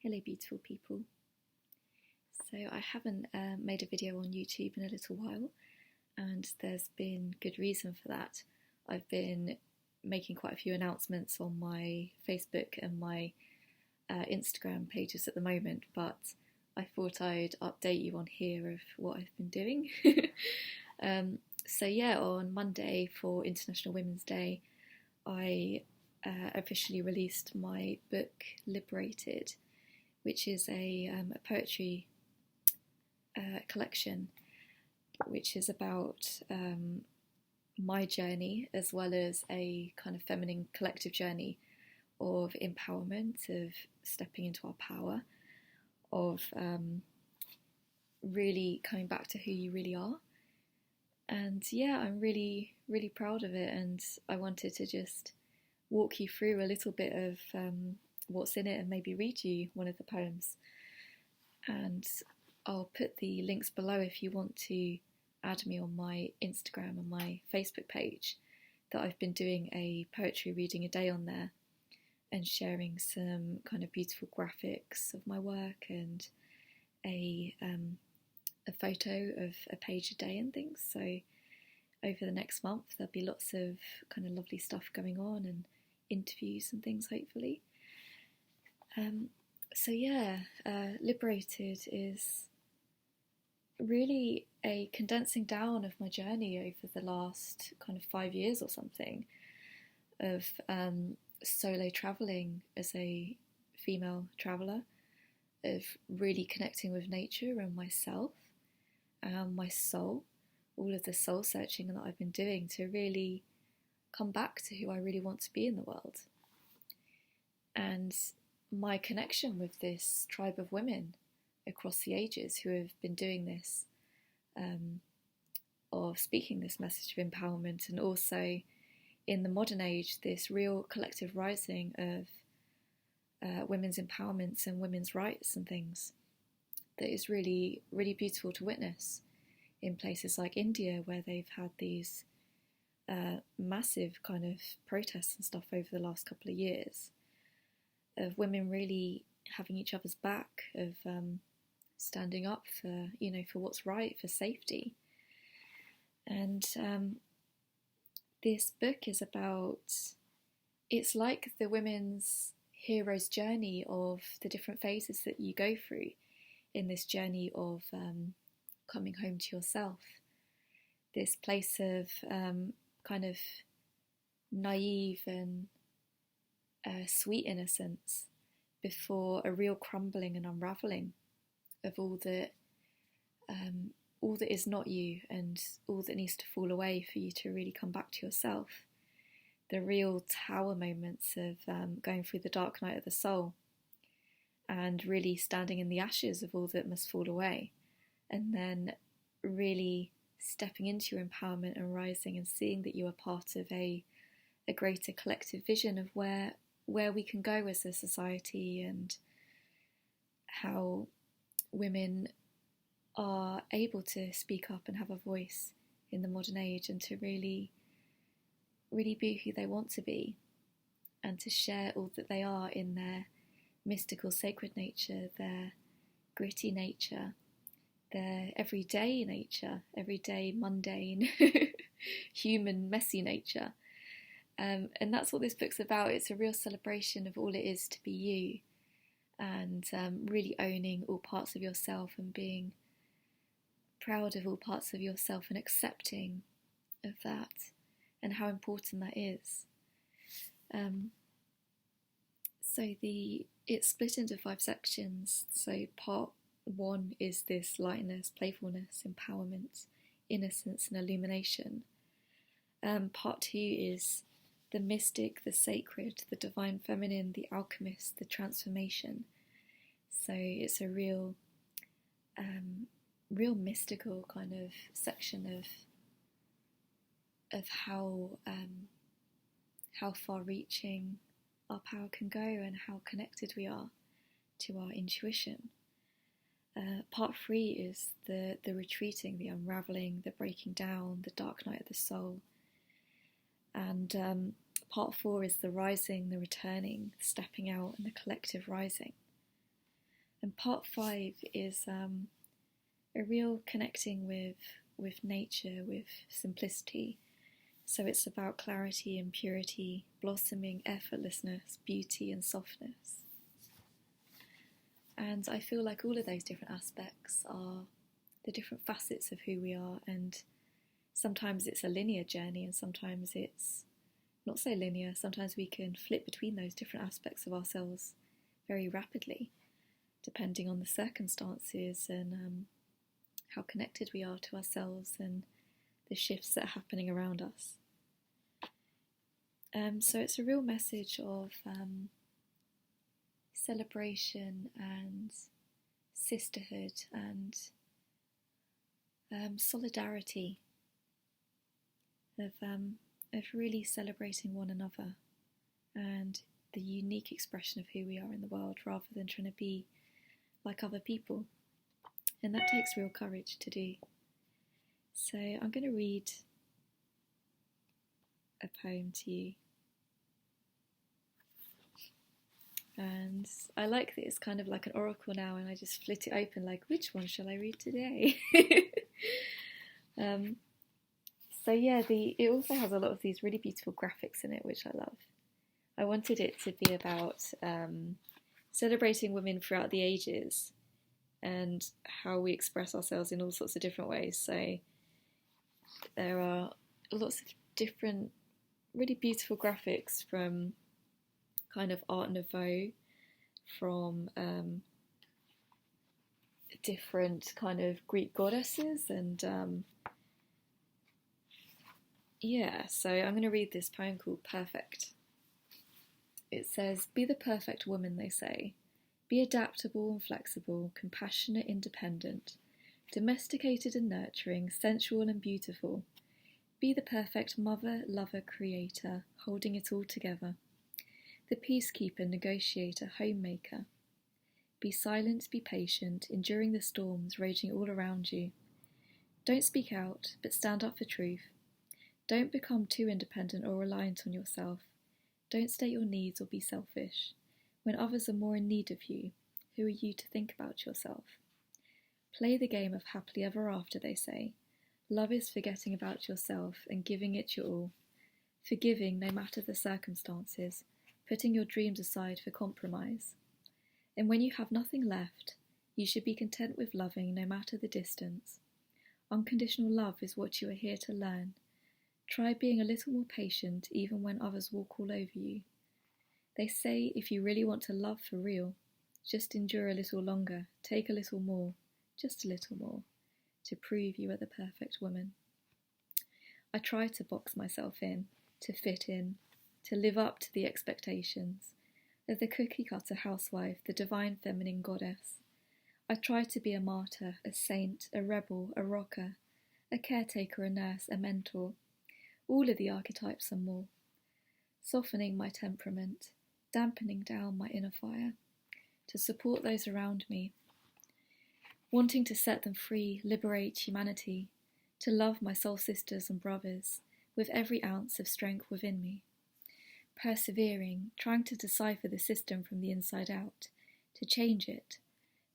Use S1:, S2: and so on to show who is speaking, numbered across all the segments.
S1: Hello beautiful people. So I haven't made a video on YouTube in a little while, and there's been good reason for that. I've been making quite a few announcements on my Facebook and my Instagram pages at the moment, but I thought I'd update you on here of what I've been doing. So yeah, on Monday for International Women's Day, I officially released my book Liberated, which is a poetry collection, which is about my journey as well as a kind of feminine collective journey of empowerment, of stepping into our power, of really coming back to who you really are. And yeah, I'm really, really proud of it, and I wanted to just walk you through a little bit of what's in it and maybe read you one of the poems. And I'll put the links below if you want to add me on my Instagram and my Facebook page, that I've been doing a poetry reading a day on there and sharing some kind of beautiful graphics of my work and a photo of a page a day and things. So over the next month there'll be lots of kind of lovely stuff going on and interviews and things, hopefully. So yeah, Liberated is really a condensing down of my journey over the last kind of 5 years or something of solo travelling as a female traveller, of really connecting with nature and myself and my soul, all of the soul searching that I've been doing to really come back to who I really want to be in the world. And my connection with this tribe of women across the ages who have been doing this, of speaking this message of empowerment, and also in the modern age this real collective rising of women's empowerments and women's rights and things, that is really, really beautiful to witness in places like India, where they've had these massive kind of protests and stuff over the last couple of years, of women really having each other's back, of standing up for, for what's right, for safety. And this book is about, it's like the women's hero's journey of the different phases that you go through in this journey of coming home to yourself. This place of kind of naive and sweet innocence before a real crumbling and unravelling of all that is not you, and all that needs to fall away for you to really come back to yourself. The real tower moments of going through the dark night of the soul and really standing in the ashes of all that must fall away, and then really stepping into your empowerment and rising and seeing that you are part of a greater collective vision of where we can go as a society, and how women are able to speak up and have a voice in the modern age, and to really, really be who they want to be, and to share all that they are in their mystical sacred nature, their gritty nature, their everyday nature, everyday mundane human messy nature. And that's what this book's about. It's a real celebration of all it is to be you, and really owning all parts of yourself and being proud of all parts of yourself and accepting of that and how important that is. So it's split into 5 sections. So part 1 is this lightness, playfulness, empowerment, innocence and illumination. Part 2 is the mystic, the sacred, the divine feminine, the alchemist, the transformation. So it's a real mystical kind of section of how far-reaching our power can go, and how connected we are to our intuition. Part 3 is the retreating, the unravelling, the breaking down, the dark night of the soul. And part 4 is the rising, the returning, the stepping out, and the collective rising. And part 5 is a real connecting with nature, with simplicity. So it's about clarity and purity, blossoming effortlessness, beauty and softness. And I feel like all of those different aspects are the different facets of who we are, and sometimes it's a linear journey and sometimes it's not so linear. Sometimes we can flip between those different aspects of ourselves very rapidly, depending on the circumstances and how connected we are to ourselves and the shifts that are happening around us. So it's a real message of celebration and sisterhood and solidarity, of really celebrating one another and the unique expression of who we are in the world, rather than trying to be like other people. And that takes real courage to do. So I'm going to read a poem to you. And I like that it's kind of like an oracle now, and I just flit it open like, which one shall I read today? So yeah, it also has a lot of these really beautiful graphics in it, which I love. I wanted it to be about celebrating women throughout the ages and how we express ourselves in all sorts of different ways. So there are lots of different really beautiful graphics from kind of Art Nouveau, from different kind of Greek goddesses, and so I'm going to read this poem called Perfect. It says, "Be the perfect woman, they say. Be adaptable and flexible, compassionate, independent, domesticated and nurturing, sensual and beautiful. Be the perfect mother, lover, creator, holding it all together. The peacekeeper, negotiator, homemaker. Be silent, be patient, enduring the storms raging all around you. Don't speak out, but stand up for truth. Don't become too independent or reliant on yourself. Don't state your needs or be selfish. When others are more in need of you, who are you to think about yourself? Play the game of happily ever after, they say. Love is forgetting about yourself and giving it your all. Forgiving no matter the circumstances, putting your dreams aside for compromise. And when you have nothing left, you should be content with loving no matter the distance. Unconditional love is what you are here to learn. Try being a little more patient even when others walk all over you. They say if you really want to love for real, just endure a little longer, take a little more, just a little more, to prove you are the perfect woman. I try to box myself in, to fit in, to live up to the expectations of the cookie-cutter housewife, the divine feminine goddess. I try to be a martyr, a saint, a rebel, a rocker, a caretaker, a nurse, a mentor, all of the archetypes and more, softening my temperament, dampening down my inner fire, to support those around me, wanting to set them free, liberate humanity, to love my soul sisters and brothers with every ounce of strength within me, persevering, trying to decipher the system from the inside out, to change it,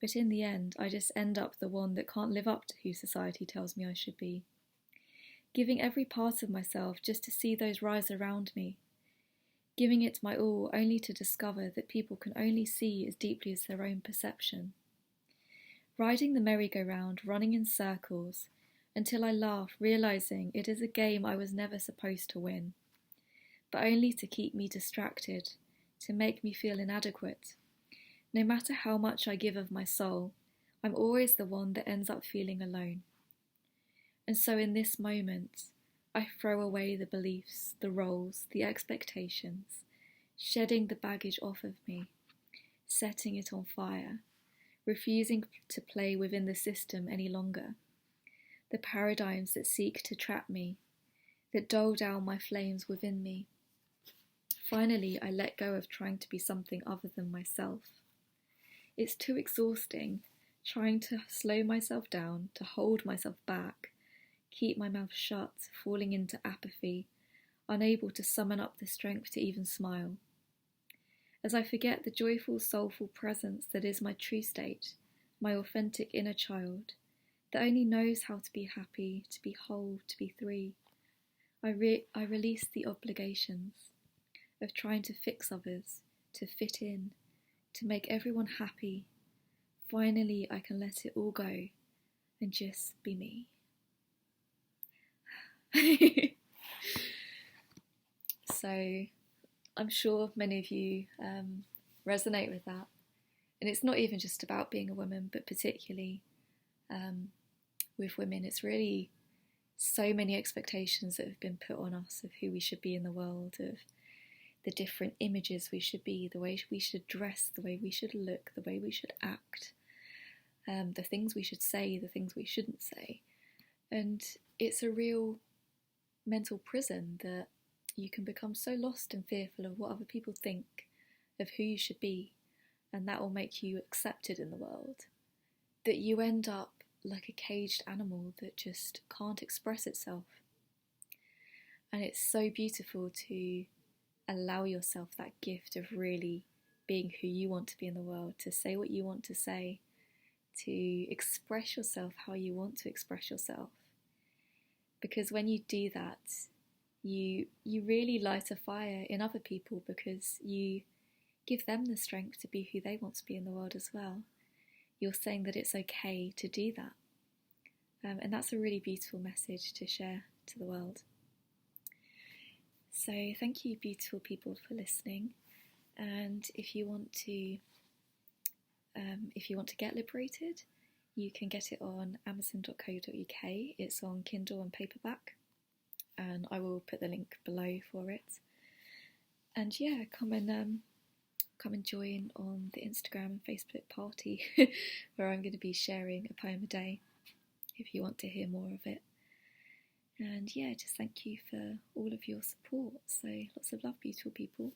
S1: but in the end I just end up the one that can't live up to who society tells me I should be, giving every part of myself just to see those rise around me, giving it my all only to discover that people can only see as deeply as their own perception. Riding the merry-go-round, running in circles, until I laugh, realising it is a game I was never supposed to win, but only to keep me distracted, to make me feel inadequate. No matter how much I give of my soul, I'm always the one that ends up feeling alone. And so in this moment, I throw away the beliefs, the roles, the expectations, shedding the baggage off of me, setting it on fire, refusing to play within the system any longer. The paradigms that seek to trap me, that dull down my flames within me. Finally, I let go of trying to be something other than myself. It's too exhausting, trying to slow myself down, to hold myself back, keep my mouth shut, falling into apathy, unable to summon up the strength to even smile. as I forget the joyful, soulful presence that is my true state, my authentic inner child, that only knows how to be happy, to be whole, to be free. I release the obligations of trying to fix others, to fit in, to make everyone happy. Finally, I can let it all go and just be me. So I'm sure many of you resonate with that. And it's not even just about being a woman, but particularly with women, it's really so many expectations that have been put on us of who we should be in the world, of the different images we should be, the way we should dress, the way we should look, the way we should act, the things we should say, the things we shouldn't say. And it's a real mental prison that you can become so lost and fearful of what other people think of who you should be, and that will make you accepted in the world, that you end up like a caged animal that just can't express itself. And it's so beautiful to allow yourself that gift of really being who you want to be in the world, to say what you want to say, to express yourself how you want to express yourself. Because when you do that, you really light a fire in other people, because you give them the strength to be who they want to be in the world as well. You're saying that it's okay to do that. And that's a really beautiful message to share to the world. So thank you, beautiful people, for listening. And if you want to get Liberated, you can get it on amazon.co.uk. It's on Kindle and paperback, and I will put the link below for it. And yeah, come and join on the Instagram and Facebook party where I'm going to be sharing a poem a day if you want to hear more of it. And yeah, just thank you for all of your support. So lots of love, beautiful people.